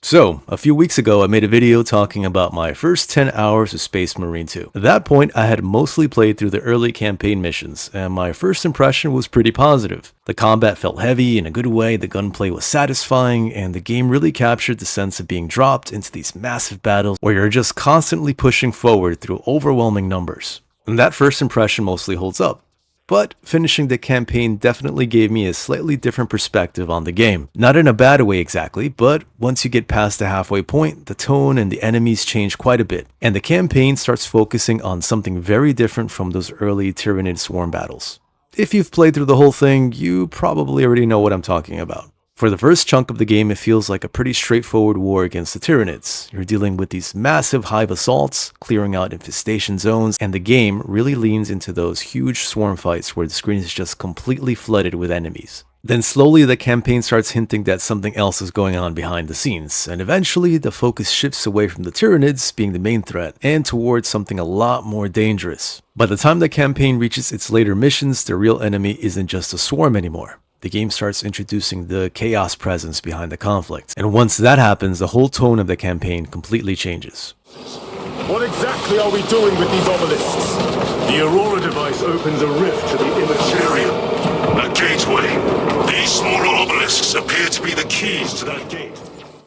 So, a few weeks ago I made a video talking about my first 10 hours of Space Marine 2. At that point, I had mostly played through the early campaign missions, and my first impression was pretty positive. The combat felt heavy in a good way, the gunplay was satisfying, and the game really captured the sense of being dropped into these massive battles where you're just constantly pushing forward through overwhelming numbers. And that first impression mostly holds up. But finishing the campaign definitely gave me a slightly different perspective on the game. Not in a bad way exactly, but once you get past the halfway point, the tone and the enemies change quite a bit, and the campaign starts focusing on something very different from those early Tyranid swarm battles. If you've played through the whole thing, you probably already know what I'm talking about. For the first chunk of the game, it feels like a pretty straightforward war against the Tyranids. You're dealing with these massive hive assaults, clearing out infestation zones, and the game really leans into those huge swarm fights where the screen is just completely flooded with enemies. Then slowly the campaign starts hinting that something else is going on behind the scenes, and eventually the focus shifts away from the Tyranids being the main threat and towards something a lot more dangerous. By the time the campaign reaches its later missions, the real enemy isn't just a swarm anymore. The game starts introducing the chaos presence behind the conflict, and once that happens, the whole tone of the campaign completely changes. What exactly are we doing with these obelisks? The Aurora device opens a rift to the immaterial. A gateway. These smaller obelisks appear to be the keys to that gate.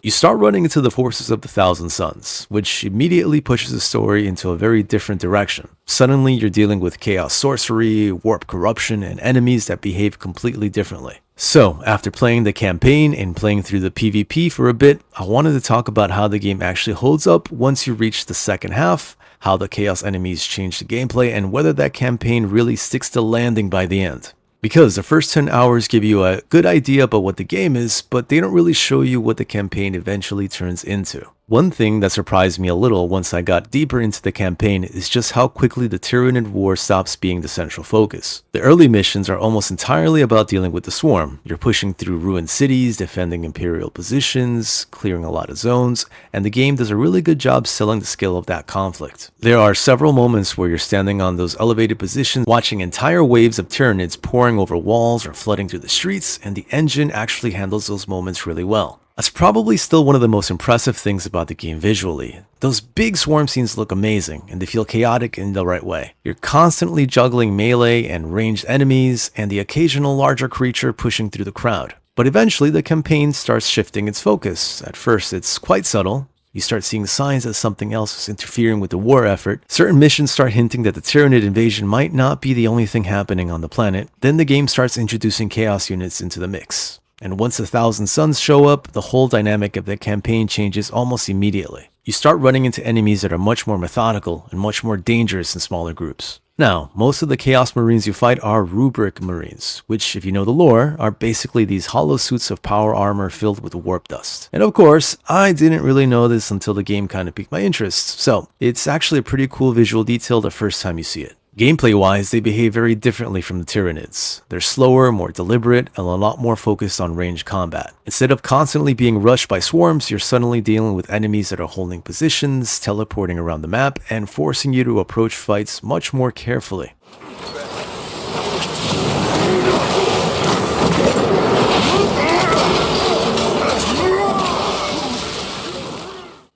You start running into the forces of the Thousand Suns, which immediately pushes the story into a very different direction. Suddenly, you're dealing with chaos sorcery, warp corruption, and enemies that behave completely differently. So, after playing the campaign and playing through the PvP for a bit, I wanted to talk about how the game actually holds up once you reach the second half, how the chaos enemies change the gameplay, and whether that campaign really sticks to landing by the end. Because the first 10 hours give you a good idea about what the game is, but they don't really show you what the campaign eventually turns into. One thing that surprised me a little once I got deeper into the campaign is just how quickly the Tyranid war stops being the central focus. The early missions are almost entirely about dealing with the swarm. You're pushing through ruined cities, defending imperial positions, clearing a lot of zones, and the game does a really good job selling the scale of that conflict. There are several moments where you're standing on those elevated positions, watching entire waves of Tyranids pouring over walls or flooding through the streets, and the engine actually handles those moments really well. That's probably still one of the most impressive things about the game visually. Those big swarm scenes look amazing, and they feel chaotic in the right way. You're constantly juggling melee and ranged enemies, and the occasional larger creature pushing through the crowd. But eventually the campaign starts shifting its focus. At first it's quite subtle. You start seeing signs that something else is interfering with the war effort. Certain missions start hinting that the Tyranid invasion might not be the only thing happening on the planet. Then the game starts introducing chaos units into the mix. And once the Thousand Suns show up, the whole dynamic of the campaign changes almost immediately. You start running into enemies that are much more methodical and much more dangerous in smaller groups. Now, most of the Chaos Marines you fight are Rubric Marines, which, if you know the lore, are basically these hollow suits of power armor filled with warp dust. And of course, I didn't really know this until the game kind of piqued my interest, so it's actually a pretty cool visual detail the first time you see it. Gameplay-wise, they behave very differently from the Tyranids. They're slower, more deliberate, and a lot more focused on ranged combat. Instead of constantly being rushed by swarms, you're suddenly dealing with enemies that are holding positions, teleporting around the map, and forcing you to approach fights much more carefully.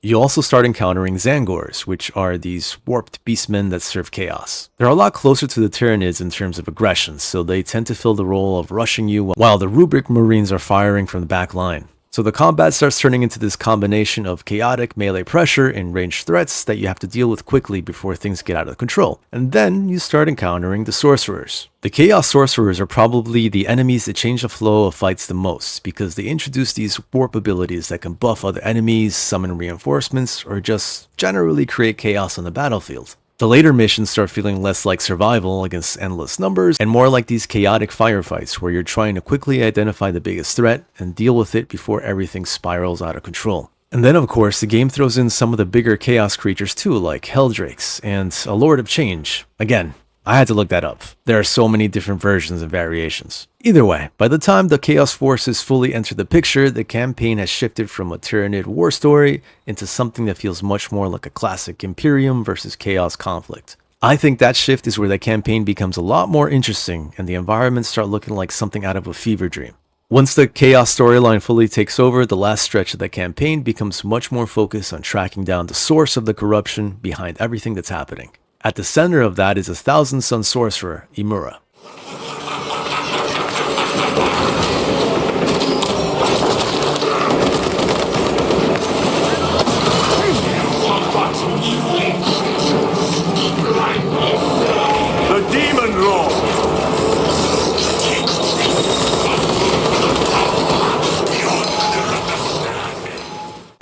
You also start encountering Zangors, which are these warped beastmen that serve chaos. They're a lot closer to the Tyranids in terms of aggression, so they tend to fill the role of rushing you while the Rubric Marines are firing from the back line. So the combat starts turning into this combination of chaotic melee pressure and ranged threats that you have to deal with quickly before things get out of control. And then you start encountering the Sorcerers. The Chaos Sorcerers are probably the enemies that change the flow of fights the most, because they introduce these warp abilities that can buff other enemies, summon reinforcements, or just generally create chaos on the battlefield. The later missions start feeling less like survival against endless numbers and more like these chaotic firefights where you're trying to quickly identify the biggest threat and deal with it before everything spirals out of control. And then of course the game throws in some of the bigger chaos creatures too, like Helldrakes and a Lord of Change. Again, I had to look that up. There are so many different versions and variations. Either way, by the time the Chaos Forces fully enter the picture, the campaign has shifted from a Tyranid war story into something that feels much more like a classic Imperium versus Chaos conflict. I think that shift is where the campaign becomes a lot more interesting and the environments start looking like something out of a fever dream. Once the Chaos storyline fully takes over, the last stretch of the campaign becomes much more focused on tracking down the source of the corruption behind everything that's happening. At the center of that is a thousand-sun sorcerer, Imura. The Demon Lord!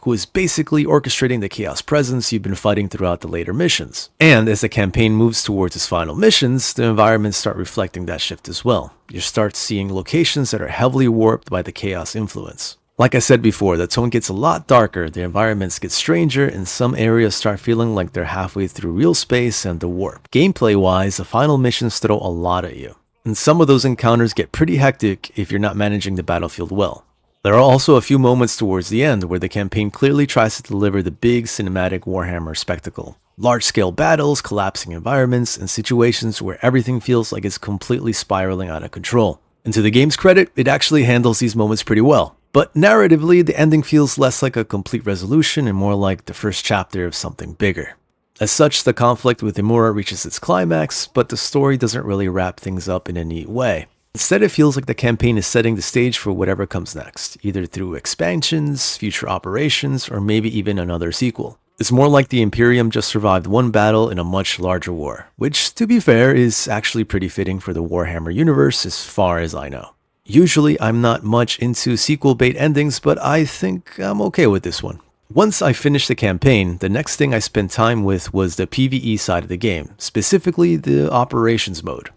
Who is basically orchestrating the Chaos presence you've been fighting throughout the later missions. And as the campaign moves towards its final missions, the environments start reflecting that shift as well. You start seeing locations that are heavily warped by the Chaos influence. Like I said before, the tone gets a lot darker, the environments get stranger, and some areas start feeling like they're halfway through real space and the warp. Gameplay-wise, the final missions throw a lot at you, and some of those encounters get pretty hectic if you're not managing the battlefield well. There are also a few moments towards the end where the campaign clearly tries to deliver the big cinematic Warhammer spectacle. Large-scale battles, collapsing environments, and situations where everything feels like it's completely spiraling out of control. And to the game's credit, it actually handles these moments pretty well. But narratively, the ending feels less like a complete resolution and more like the first chapter of something bigger. As such, the conflict with Imura reaches its climax, but the story doesn't really wrap things up in a neat way. Instead, it feels like the campaign is setting the stage for whatever comes next, either through expansions, future operations, or maybe even another sequel. It's more like the Imperium just survived one battle in a much larger war, which, to be fair, is actually pretty fitting for the Warhammer universe as far as I know. Usually, I'm not much into sequel bait endings, but I think I'm okay with this one. Once I finished the campaign, the next thing I spent time with was the PvE side of the game, specifically the operations mode.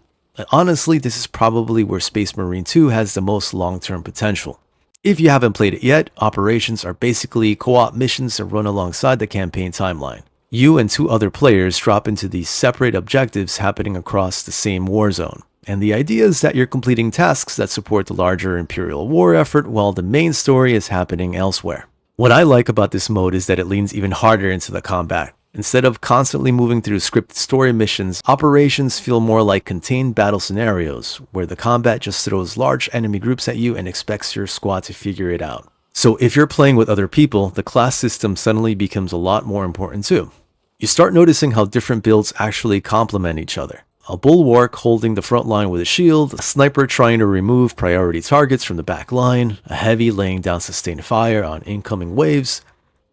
Honestly, this is probably where Space Marine 2 has the most long-term potential. If you haven't played it yet, operations are basically co-op missions that run alongside the campaign timeline. You and 2 other players drop into these separate objectives happening across the same war zone. And the idea is that you're completing tasks that support the larger Imperial war effort while the main story is happening elsewhere. What I like about this mode is that it leans even harder into the combat. Instead of constantly moving through scripted story missions, operations feel more like contained battle scenarios, where the combat just throws large enemy groups at you and expects your squad to figure it out. So if you're playing with other people, the class system suddenly becomes a lot more important too. You start noticing how different builds actually complement each other. A bulwark holding the front line with a shield, a sniper trying to remove priority targets from the back line, a heavy laying down sustained fire on incoming waves.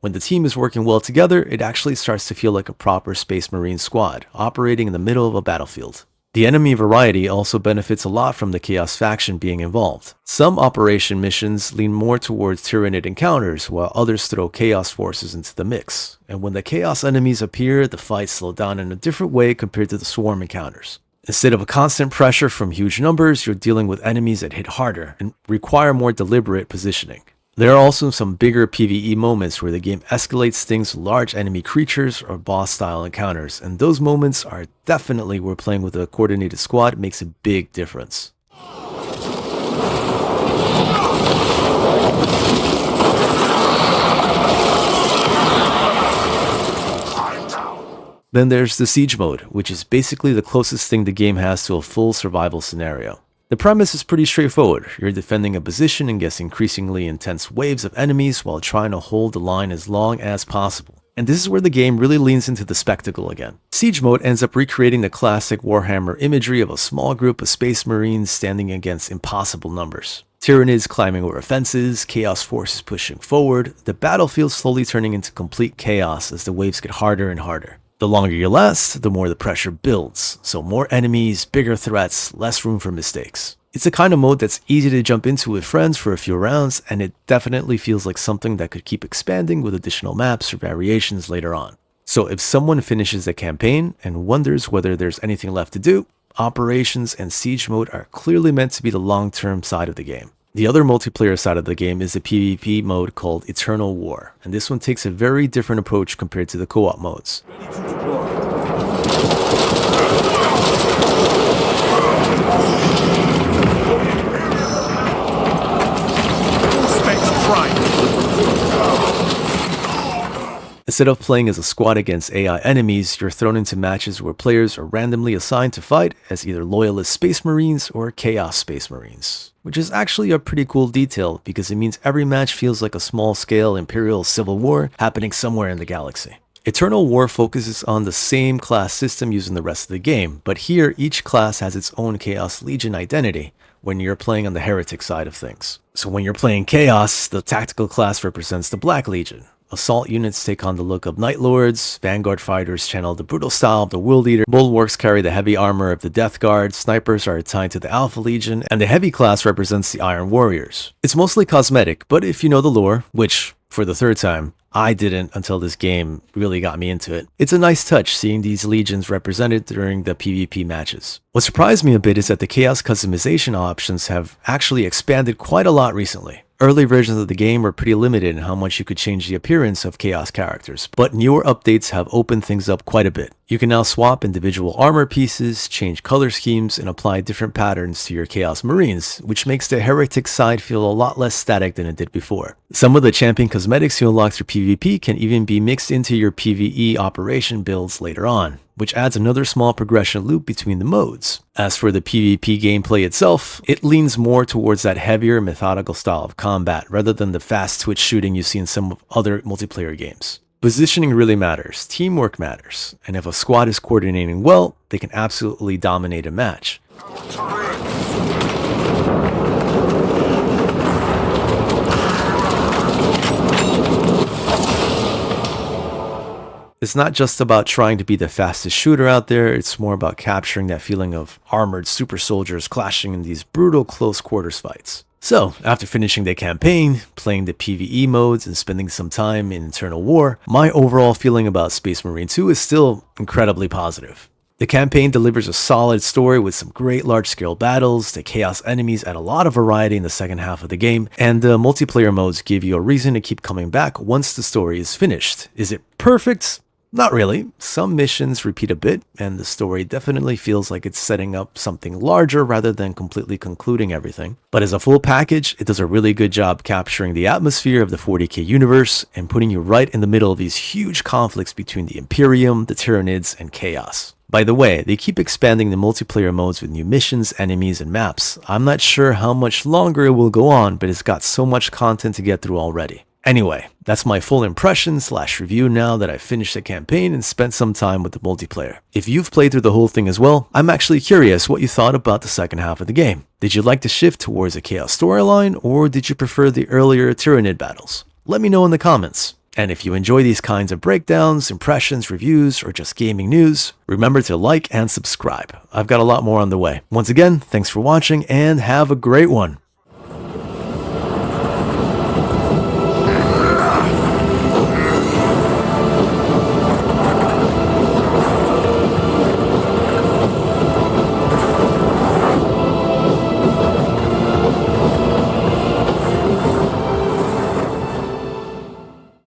When the team is working well together, it actually starts to feel like a proper Space Marine squad, operating in the middle of a battlefield. The enemy variety also benefits a lot from the Chaos faction being involved. Some operation missions lean more towards Tyranid encounters, while others throw Chaos forces into the mix. And when the Chaos enemies appear, the fights slow down in a different way compared to the Swarm encounters. Instead of a constant pressure from huge numbers, you're dealing with enemies that hit harder and require more deliberate positioning. There are also some bigger PvE moments where the game escalates things with large enemy creatures or boss-style encounters, and those moments are definitely where playing with a coordinated squad makes a big difference. Then there's the Siege mode, which is basically the closest thing the game has to a full survival scenario. The premise is pretty straightforward. You're defending a position against increasingly intense waves of enemies while trying to hold the line as long as possible. And this is where the game really leans into the spectacle again. Siege mode ends up recreating the classic Warhammer imagery of a small group of Space Marines standing against impossible numbers. Tyranids climbing over fences, Chaos forces pushing forward, the battlefield slowly turning into complete chaos as the waves get harder and harder. The longer you last, the more the pressure builds, so more enemies, bigger threats, less room for mistakes. It's a kind of mode that's easy to jump into with friends for a few rounds, and it definitely feels like something that could keep expanding with additional maps or variations later on. So if someone finishes the campaign and wonders whether there's anything left to do, Operations and Siege mode are clearly meant to be the long-term side of the game. The other multiplayer side of the game is the PvP mode called Eternal War, and this one takes a very different approach compared to the co-op modes. Instead of playing as a squad against AI enemies, you're thrown into matches where players are randomly assigned to fight as either loyalist Space Marines or Chaos Space Marines, which is actually a pretty cool detail because it means every match feels like a small-scale Imperial civil war happening somewhere in the galaxy. Eternal War focuses on the same class system used in the rest of the game, but here each class has its own Chaos Legion identity when you're playing on the Heretic side of things. So when you're playing Chaos, the tactical class represents the Black Legion. Assault units take on the look of Night Lords, Vanguard fighters channel the brutal style of the World Eater, Bulwarks carry the heavy armor of the Death Guard, snipers are assigned to the Alpha Legion, and the heavy class represents the Iron Warriors. It's mostly cosmetic, but if you know the lore, which, for the third time, I didn't until this game really got me into it, it's a nice touch seeing these legions represented during the PvP matches. What surprised me a bit is that the Chaos customization options have actually expanded quite a lot recently. Early versions of the game were pretty limited in how much you could change the appearance of Chaos characters, but newer updates have opened things up quite a bit. You can now swap individual armor pieces, change color schemes, and apply different patterns to your Chaos Marines, which makes the Heretic side feel a lot less static than it did before. Some of the champion cosmetics you unlock through PvP can even be mixed into your PvE operation builds later on, which adds another small progression loop between the modes. As for the PvP gameplay itself, it leans more towards that heavier methodical style of combat rather than the fast twitch shooting you see in some other multiplayer games. Positioning really matters, teamwork matters, and if a squad is coordinating well, they can absolutely dominate a match. It's not just about trying to be the fastest shooter out there, it's more about capturing that feeling of armored super soldiers clashing in these brutal close quarters fights. So, after finishing the campaign, playing the PvE modes, and spending some time in Eternal War, my overall feeling about Space Marine 2 is still incredibly positive. The campaign delivers a solid story with some great large-scale battles, the Chaos enemies add a lot of variety in the second half of the game, and the multiplayer modes give you a reason to keep coming back once the story is finished. Is it perfect? Not really. Some missions repeat a bit, and the story definitely feels like it's setting up something larger rather than completely concluding everything. But as a full package, it does a really good job capturing the atmosphere of the 40k universe and putting you right in the middle of these huge conflicts between the Imperium, the Tyranids, and Chaos. By the way, they keep expanding the multiplayer modes with new missions, enemies, and maps. I'm not sure how much longer it will go on, but it's got so much content to get through already. Anyway, that's my full impression/review now that I've finished the campaign and spent some time with the multiplayer. If you've played through the whole thing as well, I'm actually curious what you thought about the second half of the game. Did you like the shift towards a Chaos storyline, or did you prefer the earlier Tyranid battles? Let me know in the comments. And if you enjoy these kinds of breakdowns, impressions, reviews, or just gaming news, remember to like and subscribe. I've got a lot more on the way. Once again, thanks for watching and have a great one.